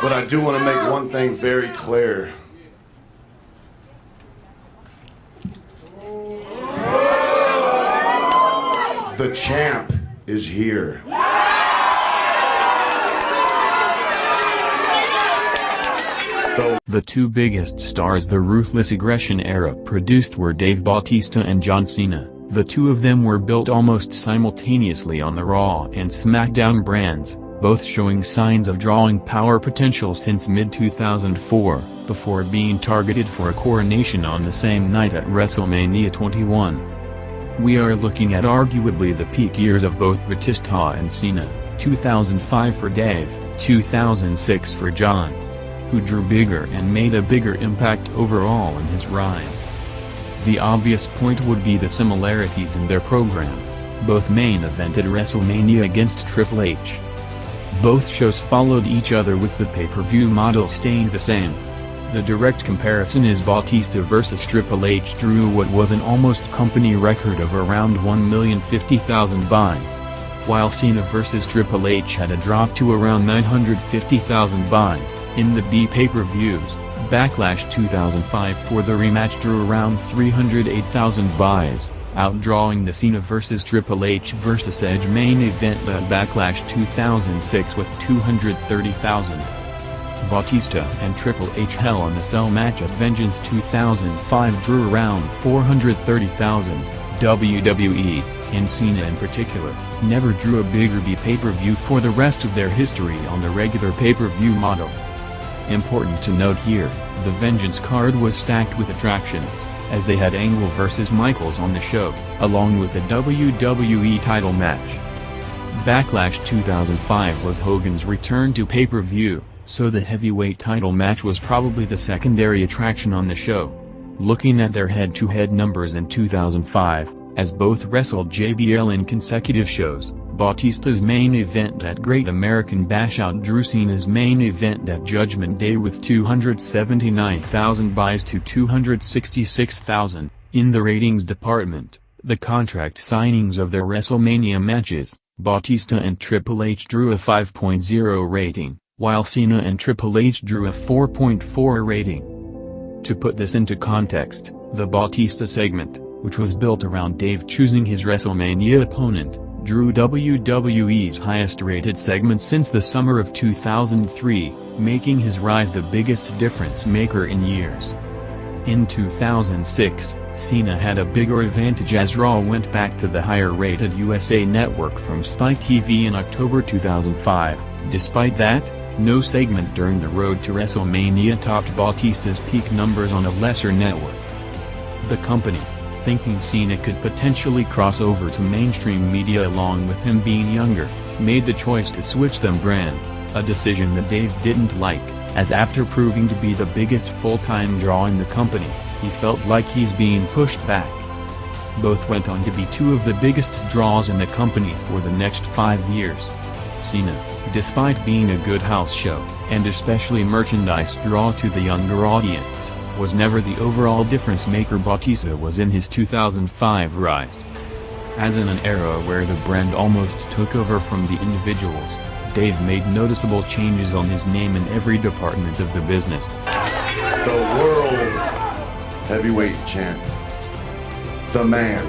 But I do want to make one thing very clear. The champ is here. The two biggest stars the Ruthless Aggression era produced were Dave Batista and John Cena. The two of them were built almost simultaneously on the Raw and SmackDown brands, both showing signs of drawing power potential since mid-2004, before being targeted for a coronation on the same night at WrestleMania 21. We are looking at arguably the peak years of both Batista and Cena, 2005 for Dave, 2006 for John, who drew bigger and made a bigger impact overall in his rise. The obvious point would be the similarities in their programs. Both main evented WrestleMania against Triple H. Both shows followed each other with the pay-per-view model staying the same. The direct comparison is Batista vs Triple H drew what was an almost company record of around 1,050,000 buys, while Cena vs Triple H had a drop to around 950,000 buys. In the B pay-per-views, Backlash 2005 for the rematch drew around 308,000 buys, outdrawing the Cena vs Triple H vs Edge main event at Backlash 2006 with 230,000. Batista and Triple H Hell in a Cell match at Vengeance 2005 drew around 430,000. WWE, and Cena in particular, never drew a bigger B pay-per-view for the rest of their history on the regular pay-per-view model. Important to note here, the Vengeance card was stacked with attractions, as they had Angle vs Michaels on the show, along with a WWE title match. Backlash 2005 was Hogan's return to pay-per-view, so the heavyweight title match was probably the secondary attraction on the show. Looking at their head-to-head numbers in 2005, as both wrestled JBL in consecutive shows, Batista's main event at Great American Bash outdrew Cena's main event at Judgment Day with 279,000 buys to 266,000. In the ratings department, the contract signings of their WrestleMania matches, Batista and Triple H drew a 5.0 rating, while Cena and Triple H drew a 4.4 rating. To put this into context, the Batista segment, which was built around Dave choosing his WrestleMania opponent, drew WWE's highest-rated segment since the summer of 2003, making his rise the biggest difference-maker in years. In 2006, Cena had a bigger advantage as Raw went back to the higher-rated USA Network from Spike TV in October 2005. Despite that, no segment during the road to WrestleMania topped Batista's peak numbers on a lesser network. The company, thinking Cena could potentially cross over to mainstream media along with him being younger, made the choice to switch them brands, a decision that Dave didn't like, as after proving to be the biggest full-time draw in the company, he felt like he's being pushed back. Both went on to be two of the biggest draws in the company for the next 5 years. Cena, despite being a good house show, and especially merchandise draw to the younger audience, was never the overall difference maker Batista was in his 2005 rise. As in an era where the brand almost took over from the individuals, Dave made noticeable changes on his name in every department of the business. The world heavyweight champ. The man.